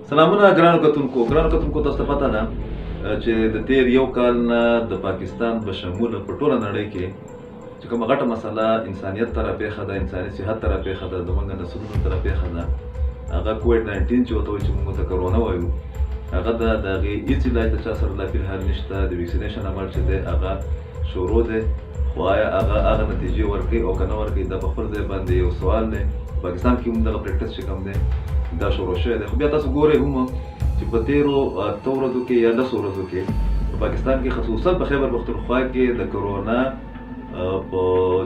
سلامونه ګرانو کتونکو تاسو ته پته ده چې د تیر یو کال نه د پاکستان بشموله په ټوله نړۍ کې چې کومه غټه مسله انسانیت ته راپېښه ده، انساني صحت ته راپېښه ده، زموږ نسلونو ته راپېښه ده، هغه کووډ-19 چې ورته وایي چې موږ ته کرونا وایو، هغه د هغې هېڅ علاج د چا سره لا فلحال نشته. د ویکسینیشن عمل چې دی هغه شروع دی، خو آیا هغه نتیجې ورکوي او که نه ورکوي دا په خپل ځای باندې یو سوال دی. پاکستان کې هم دغه پریکټس چې کوم دی دا شروع شوی دی، خو بیا تاسو ګورئ هم چې په تېرو 8 ورځو کې یا 10 ورځو کې په پاکستان کې خصوصا په خیبر پښتونخوا کې د کرونا په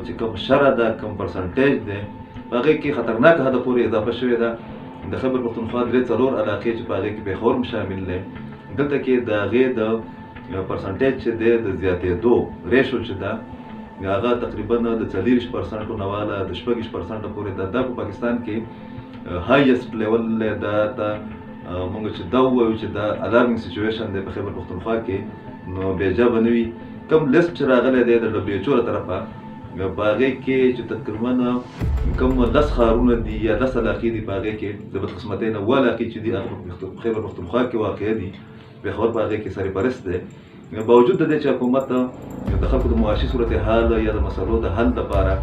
چې کوم شرح ده، کوم پرسنټیج دی، په هغې کې خطرناکه حده پورې اضافه شوې ده. د خیبر پښتونخوا 3-4 علاقې چې په هغې کې پېښور هم شامل دی، دلته کې د هغې د پرسنټیج چې دی د زیاتېدو ریشو چې ده هغه تقریبا د 40% نه واله د 6% پورې ده. دا په پاکستان کې هایست لیول دی. دا مونږ چې دا ووایو چې دا الارمینګ سچویشن دی په خیبر پښتونخوا کې، نو بېجا به نه وي. کوم لیست چې راغلی دی د WHO له طرفه په هغې کې چې تقریبا کوم 10 ښارونه دي یا 10 علاقې دي، په هغې کې د بدقسمتۍ نه 2 علاقې چې دي هغه په خیبر پښتونخوا کې واقع دي، پېښور په هغې کې سرپرست دی. باوجود د دې چې حکومت د خلکو د معاشي صورتحال یا د مسلو د حل لپاره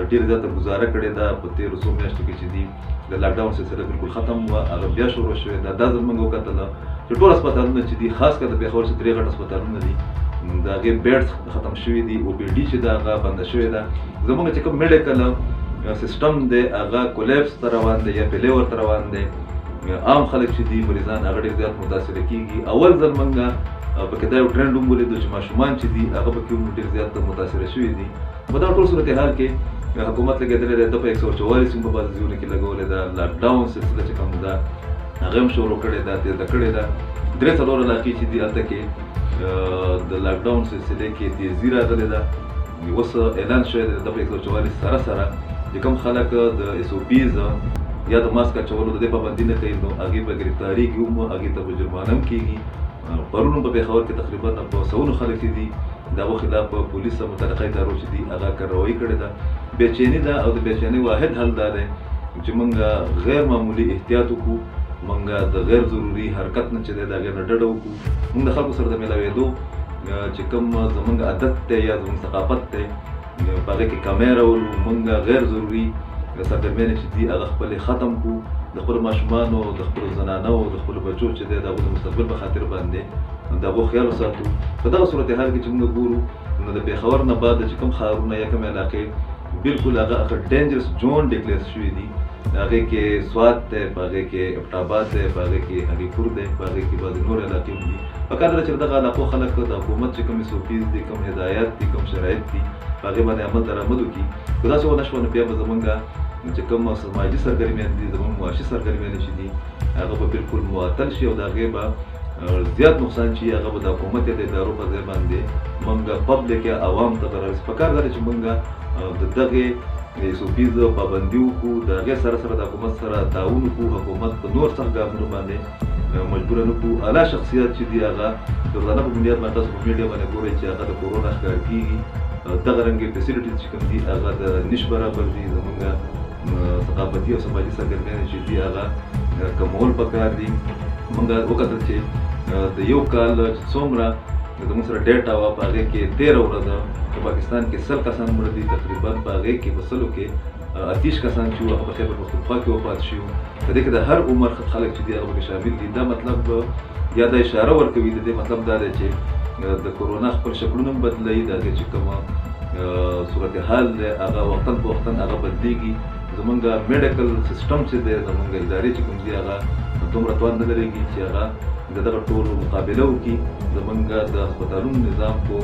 ډېره زیاته ګزاره کړې ده، په تېرو څو میاشتو کې چې دي د لاکډاون سلسله بالکل ختم وه، هغه بیا شروع شوې ده. دا ځل موږ وکتله چې ټول هسپتالونه چې دي، خاص کر د پېښور چې 3 غټ هسپتالونه دي، د هغې بیډز ختم شوي دي، OPD چې ده هغه بنده شوې ده. زموږ چې کوم میډیکل سیسټم دی هغه کولیپس ته روان دی یا پیلې ورته روان دی. عام خلک چې دي مریضان هغه ډېر زیات متاثره کېږي. اول ځل موږ پکې دا یو ټرینډ هم ولیدو چې ماشومان چې دي هغه پکې هم ډېر زیات متاثره شوي دي. په دغه ټول صورتحال کې حکومت لګېدلی دی، ده په 144 هم په بعضې ځایونو کې لګولې ده. لاکډاون سلسله چې کوم ده هغه هم شروع کړې ده، تېزه کړې ده. 3-4 علاقې چې دي هلته کې د لاکډاون سلسلې کې تیزي راغلې ده. اوس اعلان شوی دی د په 144 سره سره چې کوم خلک د SOPs یا د ماسک اچولو د دې پابندي نه کوي، نو هغې به ګرفتاري کېږي، هغې ته به جرمانه هم کېږي. پرون په پېښور کې تقریبا په 100 خلک چې دي د هغو خلاف پولیس متعلقه ادارو چې دي هغه کارروایي کړې ده. بېچیني ده او د بېچینۍ واحد حل دا دی چې موږ غیر معمولي احتیاط وکړو، موږ د غیر ضروري حرکت نه چې دی د هغې نه ډډه وکړو. موږ د خلکو سره د میلاوېدو چې کوم زموږ عادت دی یا زموږ ثقافت دی په هغې کې کمی راولو. موږ غیر ضروري سرګرمیانې چې دي هغه خپلې ختم کړو. د خپلو ماشومانو، د خپلو زنانو، د خپلو بچو چې دی د هغو د مستقبل په خاطر باندې د هغو خیال وساتو. په دغه صورتحال کې چې موږ ګورو نو د پېښور نه بعد چې کوم ښارونه یا کومې علاقې بالکل هغه ډینجرس زون ډیکلیئر شوي دي، هغې کې سوات دی، په هغې کې ابټاباد دی، په هغې کې هګۍ پور دی، په هغې کې بعضې نورې علاقې هم دي. پکار ده چې دغه علاقو خلک د حکومت چې کومې SOPs دي، کوم هدایات دي، کوم شرایط دي، په هغې باندې عمل درآمد وکړي. که داسې ونه شوه نو بیا به زموږ چې کوم سماجي سرګرمیان دي، زموږ معاشي سرګرمیان چې دي هغه به بالکل معطل شي او د هغې به زیات نقصان چې هغه به د حکومت یا د ادارو په ځای باندې موږ پبلک یا عوام ته به رارسي. پکار ده چې موږ د دغې SOPs پابندي وکړو، د هغې سره سره د حکومت سره تعاون وکړو، حکومت په نور سخت ګامونو باندې مجبوره نه کړو. اعلی شخصیت چې دي هغه د روزانه په بنیاد باندې تاسو په میډیا باندې ګورئ چې هغه د کورونا ښکار کېږي. دغه رنګې فیسیلیټیز چې کوم دي هغه د نش برابر دي. زموږ ثقافتي او سماجي سرګرمیانې چې دي هغه کمول پکار دي. موږ وکتل چې د یو کال څومره زموږ سره ډیټا وه، په هغې کې 13 ورځه په پاکستان کې 100 کسان مړه دي، تقریبا په هغې کې په 100 کې 28 کسان چې هغه په خیبر پښتونخوا کې وفات شوي وو. په دې کې د هر عمر خلک چې دي هغه پکې شامل دي. دا مطلب یا دا اشاره ورکوي، د دې مطلب دا دی چې د کرونا خپل شکلونه هم بدلوي، د هغې چې کومه صورتحال دی هغه وختاً په وختاً هغه بدلېږي. زموږ میډیکل سیسټم چې دی، زموږ ادارې چې کوم دي هغه دومره توان نه لرېږي چې هغه د دغه ټولو مقابله وکړي. زموږ د هسپتالونو نظام کو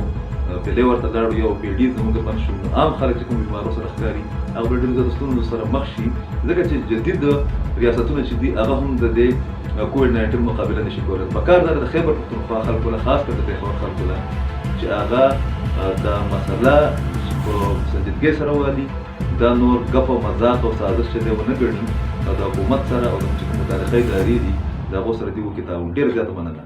پیلې ورته لاړو یا OPD زموږ بند شو. عام خلک چې کوم بیمارو سره ښکاري هغه به ډېرو زیاتو ستونزو سره مخ شي، ځکه چې جدید ریاستونه چې دي هغه هم د دې کووډ-19 مقابله نشي کولی. پکار ده د خیبر پښتونخوا خلکو له، خاص کر د پېښور خلکو له، چې هغه دا مسله په سنجیدګۍ سره والي، دا نور ګپ او مذاق او سازش چې دی ونه ګڼي او د حکومت سره او د چې کوم متعلقه ادارې دي د هغو سره دې وکړي تعاون. ډېره زیاته مننه.